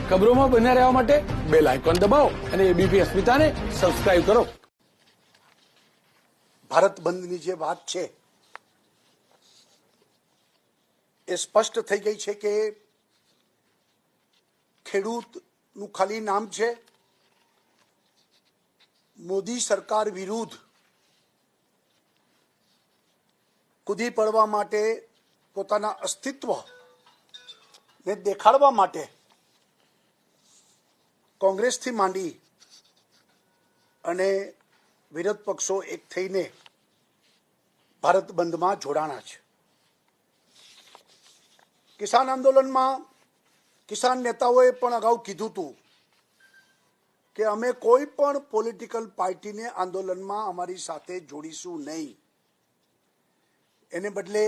ખબરોમાં બન્યા રહેવા માટે બેલ આઇકોન દબાવો અને એબીપી અસ્મિતાને સબસ્ક્રાઇબ કરો. ભારત બંધની જે વાત છે એ સ્પષ્ટ થઈ ગઈ છે કે ખેડૂતનું ખાલી નામ છે. મોદી સરકાર વિરુદ્ધ કૂદી પડવા માટે, પોતાના અસ્તિત્વને દેખાડવા માટે કોંગ્રેસથી માંડી અને વિરોધ પક્ષો એક થઈને ભારત બંધમાં જોડાણા છે. કિસાન આંદોલનમાં કિસાન નેતાઓએ પણ અગાઉ કીધું હતું કે અમે કોઈ પણ પોલિટિકલ પાર્ટીને આંદોલનમાં અમારી સાથે જોડીશું નહીં. એને બદલે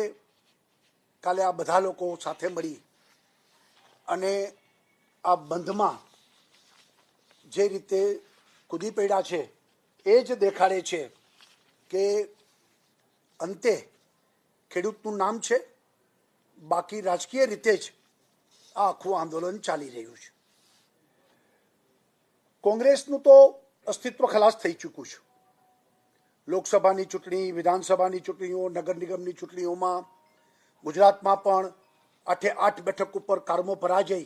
કાલે આ બધા લોકો સાથે મળી અને આ બંધમાં જે રીતે કૂદી પડ્યા છે એ જ દેખાડે છે કે અંતે ખેડૂતનું નામ છે, બાકી રાજકીય રીતે જ આ આખું આંદોલન ચાલી રહ્યું છે. કોંગ્રેસનું તો અસ્તિત્વ ખલાસ થઈ ચૂક્યું છે. લોકસભાની ચૂંટણી, વિધાનસભાની ચૂંટણીઓ, નગર નિગમની ચૂંટણીઓમાં, ગુજરાતમાં પણ 8 બેઠક ઉપર કારમો પરાજય.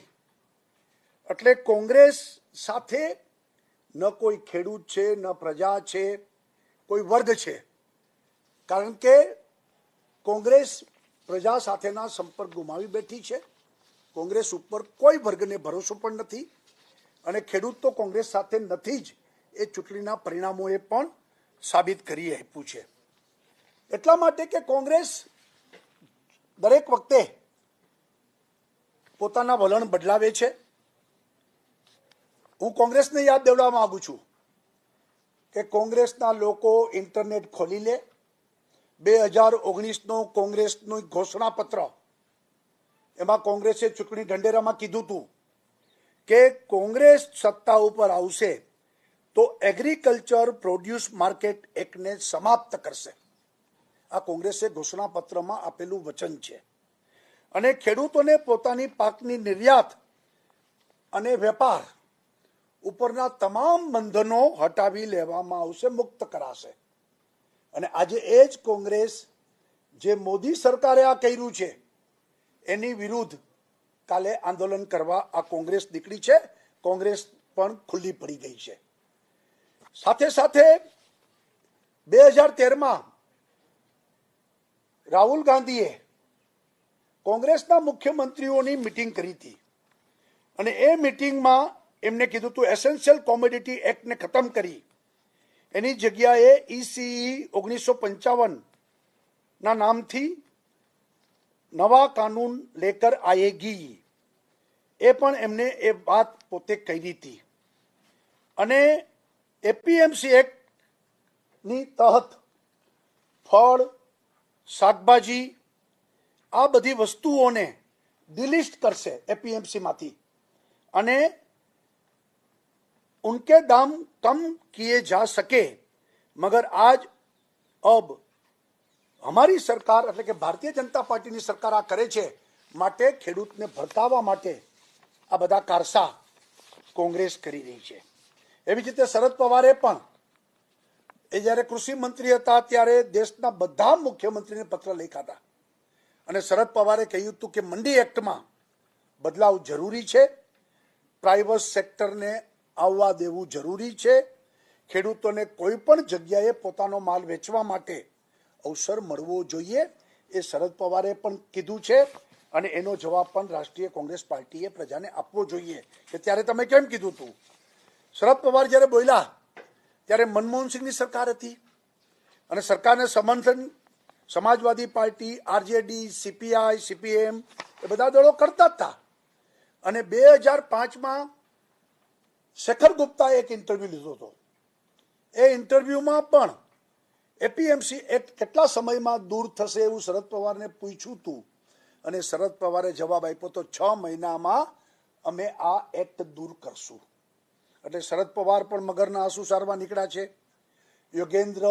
એટલે કોંગ્રેસ સાથે ન કોઈ ખેડૂત છે, ન પ્રજા છે, કોઈ વર્ગ છે. કારણ કે કોંગ્રેસ પ્રજા સાથેના સંપર્ક ગુમાવી બેઠી છે. કોંગ્રેસ ઉપર કોઈ વર્ગને ભરોસો પણ નથી અને ખેડૂત તો કોંગ્રેસ સાથે નથી જ, એ ચૂંટણીના પરિણામોએ પણ સાબિત કરી આપ્યું છે. એટલા માટે કે કોંગ્રેસ દરેક વખતે પોતાના વલણ બદલાવે છે. હું કોંગ્રેસને યાદ દેવડાવવા માંગુ છું કે કોંગ્રેસના લોકો ઇન્ટરનેટ ખોલી લે. 2019નો કોંગ્રેસનું ઘોષણાપત્ર, એમાં કોંગ્રેસે ચૂંટણી ઢંઢેરામાં કીધું હતું કે કોંગ્રેસ સત્તા ઉપર આવશે તો એગ્રીકલ્ચર પ્રોડ્યુસ માર્કેટ એક્ટને સમાપ્ત કરશે. આ કોંગ્રેસે ઘોષણાપત્રમાં આપેલું વચન છે. અને ખેડૂતોને પોતાની પાકની નિર્યાત અને વેપાર ઉપરના તમામ બંધનો હટાવી લેવામાં આવશે, મુક્ત કરાશે. અને આજે એ જ કોંગ્રેસ, જે મોદી સરકારે આ કર્યું છે એની વિરુદ્ધ કાલે આંદોલન કરવા આ કોંગ્રેસ નીકળી છે. કોંગ્રેસ પણ ખુલ્લી પડી ગઈ છે. સાથે સાથે 2013માં રાહુલ ગાંધીએ કોંગ્રેસના મુખ્યમંત્રીઓની મિટિંગ કરી હતી અને એ મિટિંગમાં એમને કીધું હતું એસેન્શિયલ કોમોડિટી એક્ટને ખતમ કરી એની જગ્યાએ ECE 1955 ના નામથી નવા કાનૂન લેકર આયેગી, એ પણ એમને એ વાત પોતે કહી હતી. અને એપીએમસી એક્ટની તહત ફળ, શાકભાજી, આ બધી વસ્તુઓને ડિલિસ્ટ કરશે એપીએમસીમાંથી અને उनके दाम कम किए जा सके. मगर आज अब हमारी सरकार એટલે કે ભારતીય જનતા પાર્ટીની સરકાર આ કરે છે માટે ખેડૂતને ભડકાવવા માટે આ બધા કારસા કોંગ્રેસ કરી રહી છે. એવી જ રીતે શરદ પવારે પણ એ જ્યારે કૃષિ મંત્રી હતા ત્યારે દેશના બધા મુખ્યમંત્રીને પત્ર લખ્યા હતા અને શરદ પવારે કહ્યું હતું કે મંડી એક્ટમાં બદલાવ જરૂરી છે, પ્રાઇવેટ સેક્ટરને આવવા દેવું જરૂરી છે, ખેડૂતોને કોઈ પણ જગ્યાએ પોતાનો માલ વેચવા માટે અવસર મળવો જોઈએ. એ શરદ પવારે પણ કીધું છે અને એનો જવાબ પણ રાષ્ટ્રીય કોંગ્રેસ પાર્ટીએ પ્રજાને આપવો જોઈએ કે ત્યારે તમે કેમ કીધું હતું. શરદ પવાર જ્યારે બોલ્યા ત્યારે મનમોહનસિંહની સરકાર હતી અને સરકારને સમર્થન સમાજવાદી પાર્ટી, આરજેડી, સીપીઆઈ, સીપીએમ એ બધા દળો કરતા હતા. અને 2005માં શેખર ગુપ્તાએ એક ઇન્ટરવ્યુ લીધો હતો. એ ઇન્ટરવ્યુમાં પણ એપીએમસી એક્ટ કેટલા સમયમાં દૂર થશે એવું શરદ પવારને પૂછ્યું હતું અને શરદ પવારે જવાબ આપ્યો તો 6 મહિનામાં અમે આ એક્ટ દૂર કરશું. એટલે શરદ પવાર પણ મગરના આંસુ સારવા નીકળ્યા છે. યોગેન્દ્ર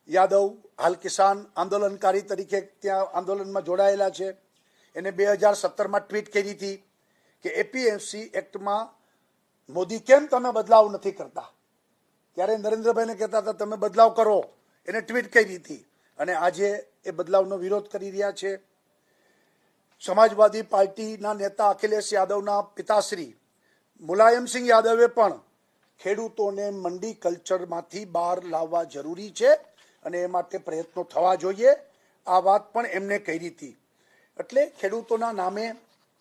યાદવ હાલ કિસાન આંદોલનકારી તરીકે ત્યાં આંદોલનમાં જોડાયેલા છે. એને 2017માં ટ્વીટ કરી હતી કે એપીએમસી એક્ટમાં મોદી કેમ તમે બદલાવ નથી કરતા, ત્યારે નરેન્દ્રભાઈને કહેતા હતા તમે બદલાવ કરો, એને ટ્વીટ કરી હતી અને આજે એ બદલાવનો વિરોધ કરી રહ્યા છે. સમાજવાદી પાર્ટીના નેતા અખિલેશ યાદવના પિતાશ્રી મુલાયમસિંહ યાદવે પણ ખેડૂતોને મંડી કલ્ચરમાંથી બહાર લાવવા જરૂરી છે અને એ માટે પ્રયત્નો થવા જોઈએ, આ વાત પણ એમને કરી હતી. એટલે ખેડૂતોના નામે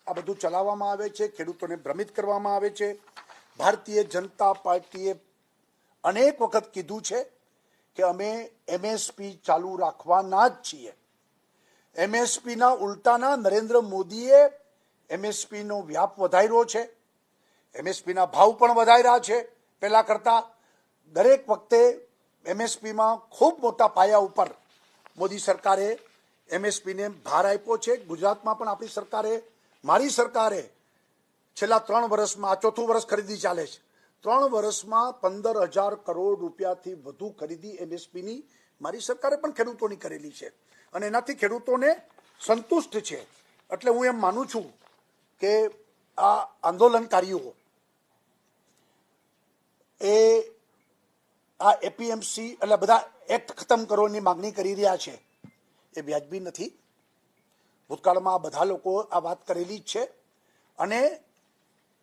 આ બધું ચલાવવામાં આવે છે, ખેડૂતોને ભ્રમિત કરવામાં આવે છે. ભારતીય જનતા પાર્ટીએ અનેક વખત કીધું છે કે અમે એમએસપી ચાલુ રાખવાના જ છીએ. એમએસપીના ઉલટાના નરેન્દ્ર મોદીએ એમએસપીનો વ્યાપ વધાર્યો છે, એમએસપીના ભાવ પણ વધાર્યા છે. પહેલા કરતા દરેક વખતે એમએસપીમાં ખૂબ મોટા પાયા ઉપર મોદી સરકારે એમએસપીને ભાર આપ્યો છે. ગુજરાતમાં પણ આપણી સરકારે, મારી સરકારે છેલ્લા 3 વર્ષમાં, આ ચોથું વર્ષ ખરીદી ચાલે છે, 3 વર્ષમાં 15,000 કરોડ રૂપિયાથી વધુ ખરીદી એમએસપીની મારી સરકારે પણ ખેડૂતોની કરેલી છે અને એનાથી ખેડૂતોને સંતુષ્ટ છે. એટલે હું એમ માનું છું કે આ આંદોલનકારીઓ એ આ એપીએમસી એટલે બધા એક્ટ ખતમ કરવાની માગણી કરી રહ્યા છે, એ વ્યાજબી નથી. ભૂતકાળમાં આ બધા લોકો આ વાત કરેલી જ છે અને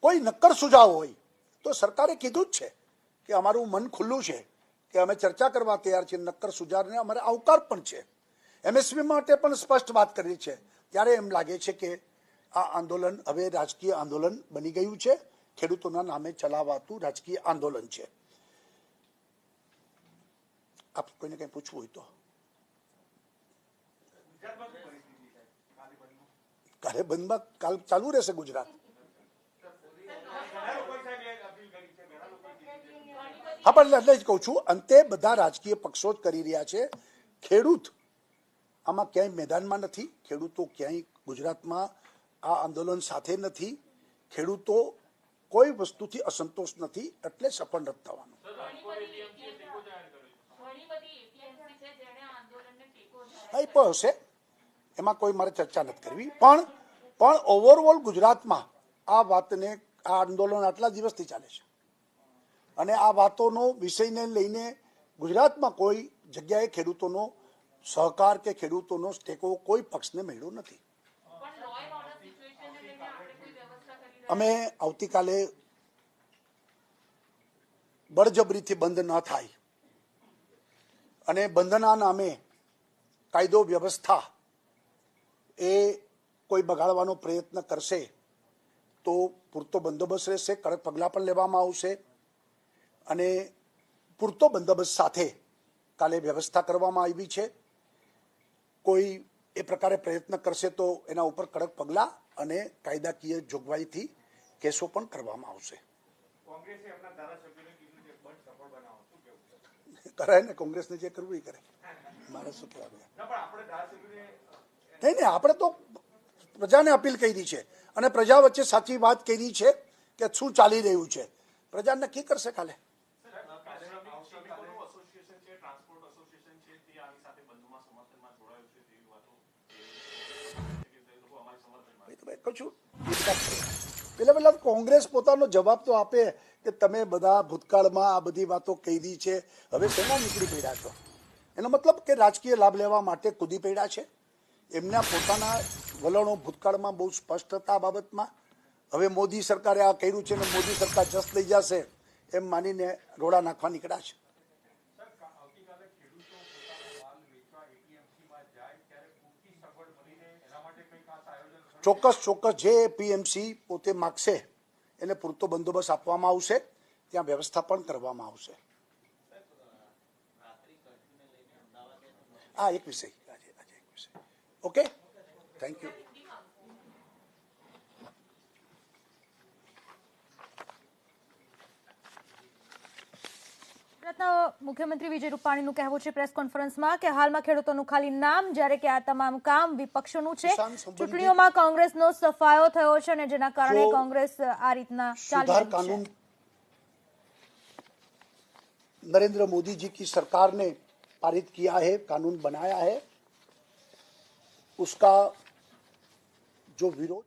કોઈ નક્કર સુઝાવ હોય તો સરકારે કીધું જ છે કે અમારું મન ખુલ્લું છે કે અમે ચર્ચા કરવા તૈયાર છીએ, નક્કર સુઝાવને અમારે આવકાર પણ છે. એમએસપી માટે પણ સ્પષ્ટ વાત કરી છે. ત્યારે એમ લાગે છે કે આ આંદોલન હવે રાજકીય આંદોલન બની ગયું છે, ખેડૂતોના નામે ચલાવાતું રાજકીય આંદોલન છે. આપ કોઈને કંઈ પૂછવું હોય તો. કાલે બંધમાં કાલ ચાલુ રહેશે ગુજરાત. હા, પણ એટલે જ કહું છું, અંતે બધા રાજકીય પક્ષો જ કરી રહ્યા છે. ખેડૂત આમાં ક્યાંય મેદાનમાં નથી, ખેડૂતો ક્યાંય ગુજરાતમાં આ આંદોલન સાથે નથી. ખેડૂતો કોઈ વસ્તુથી અસંતોષ નથી, એટલે સફળ નથી થવાનું. હા, એ પણ હશે, એમાં કોઈ મારે ચર્ચા નથી કરવી. પણ ઓવરઓલ ગુજરાતમાં આ વાતને, આ આંદોલન આટલા દિવસથી ચાલે છે અને આ વાતોનો વિષયને લઈને ગુજરાતમાં કોઈ જગ્યાએ ખેડૂતોનો સહકાર કે ખેડૂતોનો ટેકો કોઈ પક્ષને મળ્યો નથી. અમે આવતીકાલે બળજબરીથી બંધ ન થાય અને બંધના નામે કાયદો વ્યવસ્થા એ કોઈ બગાડવાનો પ્રયત્ન કરશે તો પૂરતો બંદોબસ્ત રહેશે, કડક પગલાં પણ લેવામાં આવશે અને પૂરતો બંદોબસ્ત સાથે કાલે વ્યવસ્થા કરવામાં આવી છે. કોઈ એ પ્રકારે પ્રયત્ન કરશે તો એના ઉપર કડક પગલાં અને કાયદાકીય જોગવાઈથી કેસો પણ કરવામાં આવશે. કરાય ને, કોંગ્રેસને જે કરવું એ કરે, મારે શું કહેવાનું. નહીં, આપણે તો પ્રજાને અપીલ કરી છે અને પ્રજા વચ્ચે સાચી વાત કરી છે કે શું ચાલી રહ્યું છે. પ્રજા નક્કી કરશે કાલે. પેલા કોંગ્રેસ પોતાનો જવાબ તો આપે કે તમે બધા ભૂતકાળમાં આ બધી વાતો કહી છે, હવે શેના નીકળી પડ્યા છો? એનો મતલબ કે રાજકીય લાભ લેવા માટે કૂદી પડ્યા છે. એમના પોતાના વલણો ભૂતકાળમાં બહુ સ્પષ્ટ હતા આ બાબતમાં. હવે મોદી સરકારે આ કર્યું છે ને મોદી સરકાર જસ લઈ જશે એમ માનીને રોડા નાખવા નીકળ્યા છે. ચોક્કસ જે પીએમસી પોતે માગશે એને પૂરતો બંદોબસ્ત આપવામાં આવશે, ત્યાં વ્યવસ્થા પણ કરવામાં આવશે. આ એક વિષય, આજે એક વિષય. Okay, thank you. મુખ્યમંત્રી વિજય રૂપાણીનું કહેવું છે પ્રેસ કોન્ફરન્સમાં કે હાલમાં ખેડૂતોનું ખાલી નામ, જ્યારે કે આ તમામ કામ વિપક્ષોનું છે. ચૂંટણીઓમાં કોંગ્રેસનો સફાયો થયો છે અને જેના કારણે કોંગ્રેસ આ રીતના ચાલી રહી છે. नरेंद्र मोदी जी की सरकार ने पारित किया है, कानून बनाया है, उसका जो विरोध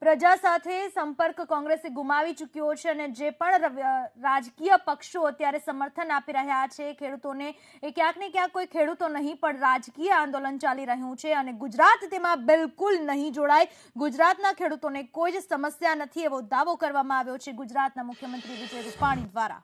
પ્રજા સાથે સંપર્ક કોંગ્રેસે ગુમાવી ચૂક્યો છે અને જે પણ રાજકીય પક્ષો અત્યારે સમર્થન આપી રહ્યા છે ખેડૂતોને, એ ક્યાંક ને ક્યાંક કોઈ ખેડૂતો નહીં પણ રાજકીય આંદોલન ચાલી રહ્યું છે અને ગુજરાત તેમાં બિલકુલ નહીં જોડાય. ગુજરાતના ખેડૂતોને કોઈ જ સમસ્યા નથી એવો દાવો કરવામાં આવ્યો છે ગુજરાતના મુખ્યમંત્રી વિજય રૂપાણી દ્વારા.